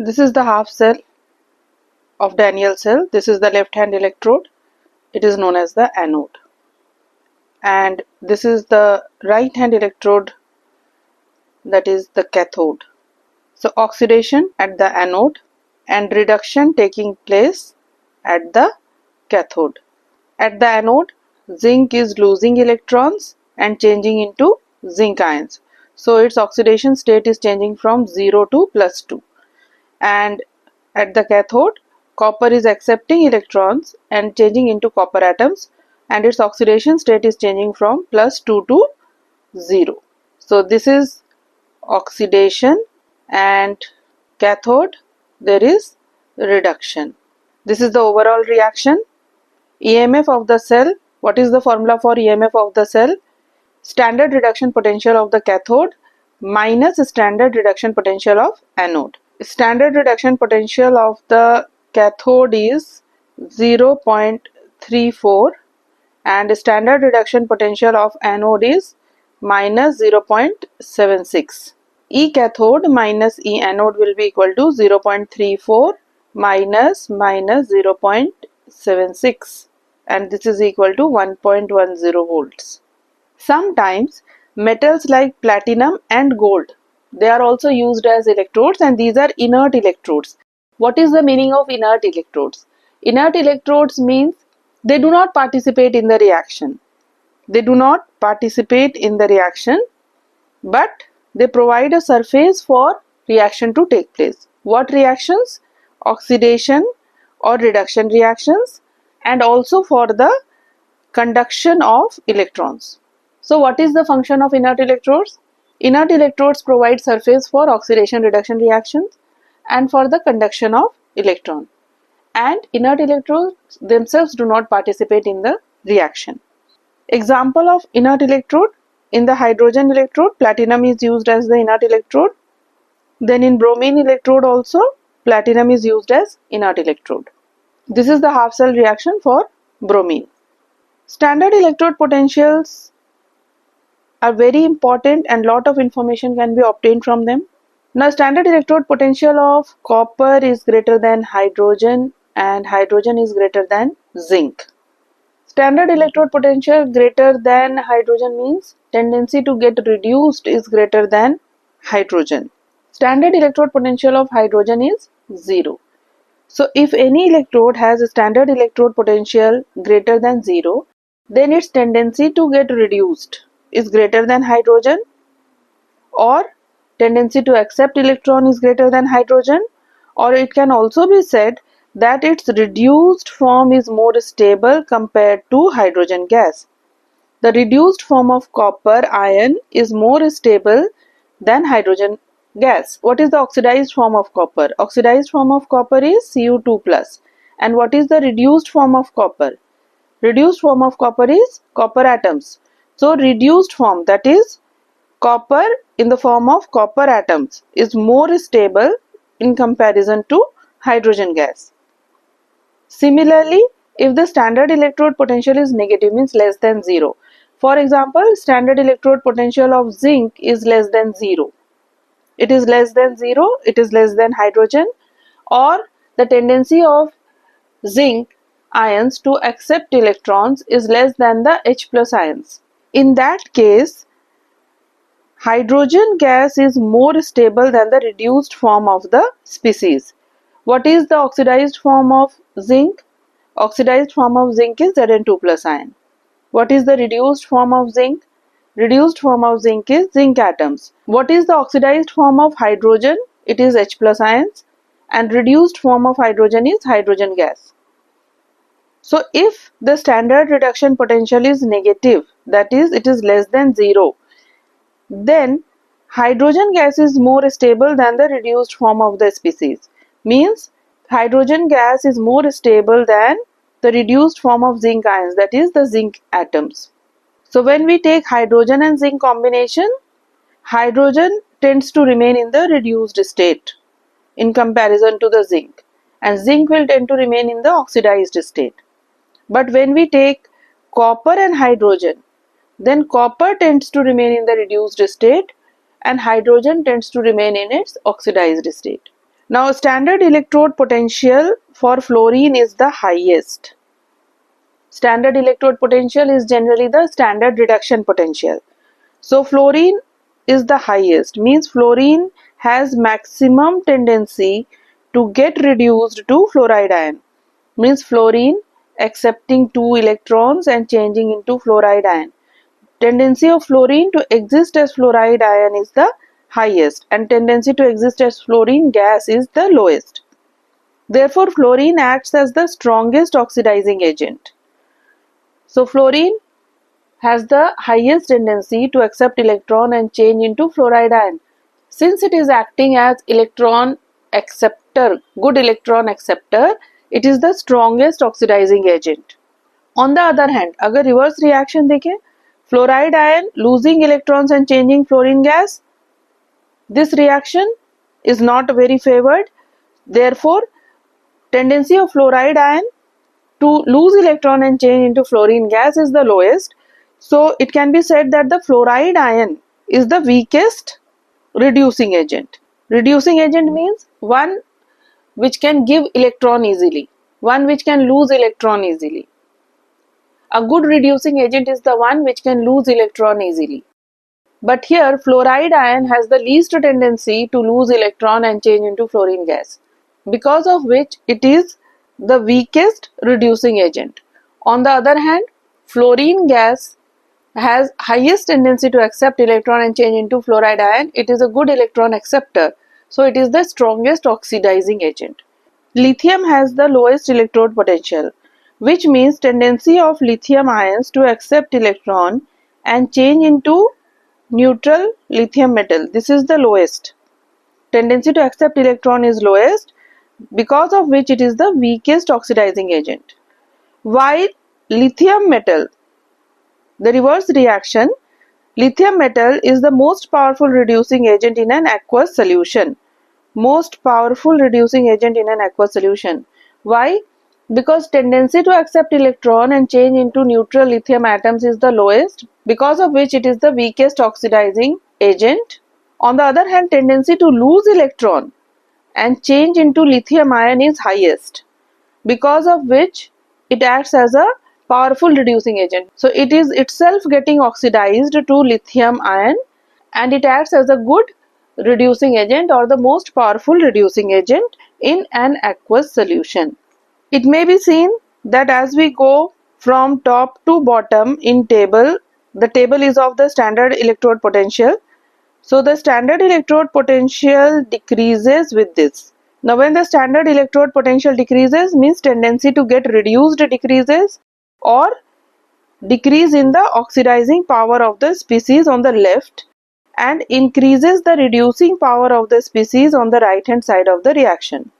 This is the half cell of Daniell cell. This is the left hand electrode. It is known as the anode. And this is the right hand electrode, that is the cathode. So oxidation at the anode and reduction taking place at the cathode. At the anode, zinc is losing electrons and changing into zinc ions. So its oxidation state is changing from 0 to +2. And at the cathode, copper is accepting electrons and changing into copper atoms, and its oxidation state is changing from +2 to 0. So this is oxidation, and cathode there is reduction. This is the overall reaction. EMF of the cell. What is the formula for EMF of the cell? Standard reduction potential of the cathode minus standard reduction potential of anode. Standard reduction potential of the cathode is 0.34 and standard reduction potential of anode is minus 0.76. E cathode minus E anode will be equal to 0.34 minus 0.76, and this is equal to 1.10 volts. Sometimes metals like platinum and gold, they are also used as electrodes, and these are inert electrodes. What is the meaning of inert electrodes? Inert electrodes means they do not participate in the reaction. They do not participate in the reaction, but they provide a surface for reaction to take place. What reactions? Oxidation or reduction reactions, and also for the conduction of electrons. So what is the function of inert electrodes? Inert electrodes provide surface for oxidation reduction reactions and for the conduction of electron. And inert electrodes themselves do not participate in the reaction. Example of inert electrode: in the hydrogen electrode, platinum is used as the inert electrode. Then in bromine electrode also, platinum is used as inert electrode. This is the half cell reaction for bromine. Standard electrode potentials are very important and lot of information can be obtained from them. Now, standard electrode potential of copper is greater than hydrogen and hydrogen is greater than zinc. Standard electrode potential greater than hydrogen means tendency to get reduced is greater than hydrogen. Standard electrode potential of hydrogen is 0. So if any electrode has a standard electrode potential greater than 0, then its tendency to get reduced is greater than hydrogen, or tendency to accept electron is greater than hydrogen, or it can also be said that its reduced form is more stable compared to hydrogen gas. The reduced form of copper ion is more stable than hydrogen gas. What is the oxidized form of copper? Oxidized form of copper is Cu2+. And what is the reduced form of copper? Reduced form of copper is copper atoms. So reduced form, that is copper in the form of copper atoms, is more stable in comparison to hydrogen gas. Similarly, if the standard electrode potential is negative, means less than 0. For example, standard electrode potential of zinc is less than 0. It is less than 0, it is less than hydrogen, or the tendency of zinc ions to accept electrons is less than the H+ ions. In that case, hydrogen gas is more stable than the reduced form of the species. What is the oxidized form of zinc? Oxidized form of zinc is Zn2+ ion. What is the reduced form of zinc? Reduced form of zinc is zinc atoms. What is the oxidized form of hydrogen? It is H+ ions, and reduced form of hydrogen is hydrogen gas. So if the standard reduction potential is negative, that is it is less than 0, then hydrogen gas is more stable than the reduced form of the species. Means hydrogen gas is more stable than the reduced form of zinc ions, that is the zinc atoms. So when we take hydrogen and zinc combination, hydrogen tends to remain in the reduced state in comparison to the zinc, and zinc will tend to remain in the oxidized state. But when we take copper and hydrogen, then copper tends to remain in the reduced state and hydrogen tends to remain in its oxidized state. Now standard electrode potential for fluorine is the highest. Standard electrode potential is generally the standard reduction potential. So fluorine is the highest, means fluorine has maximum tendency to get reduced to fluoride ion. Means fluorine accepting 2 electrons and changing into fluoride ion. Tendency of fluorine to exist as fluoride ion is the highest and tendency to exist as fluorine gas is the lowest. Therefore, fluorine acts as the strongest oxidizing agent. So, fluorine has the highest tendency to accept electron and change into fluoride ion. Since it is acting as electron acceptor, good electron acceptor, it is the strongest oxidizing agent. On the other hand, अगर reverse reaction देखें, fluoride ion losing electrons and changing fluorine gas, this reaction is not very favored. Therefore, tendency of fluoride ion to lose electron and change into fluorine gas is the lowest. So it can be said that the fluoride ion is the weakest reducing agent. Reducing agent means one which can give electron easily, one which can lose electron easily. A good reducing agent is the one which can lose electron easily. But here fluoride ion has the least tendency to lose electron and change into fluorine gas, because of which it is the weakest reducing agent. On the other hand, fluorine gas has highest tendency to accept electron and change into fluoride ion. It is a good electron acceptor, so it is the strongest oxidizing agent. Lithium has the lowest electrode potential, which means tendency of lithium ions to accept electron and change into neutral lithium metal. This is the lowest. Tendency to accept electron is lowest, because of which it is the weakest oxidizing agent. While lithium metal, the reverse reaction, lithium metal is the most powerful reducing agent in an aqueous solution. Most powerful reducing agent in an aqueous solution. Why? Because tendency to accept electron and change into neutral lithium atoms is the lowest, because of which it is the weakest oxidizing agent. On the other hand, tendency to lose electron and change into lithium ion is highest, because of which it acts as a powerful reducing agent. So it is itself getting oxidized to lithium ion and it acts as a good reducing agent or the most powerful reducing agent in an aqueous solution. It may be seen that as we go from top to bottom in table, the table is of the standard electrode potential. So the standard electrode potential decreases with this. Now when the standard electrode potential decreases, means tendency to get reduced decreases or decrease in the oxidizing power of the species on the left and increases the reducing power of the species on the right hand side of the reaction.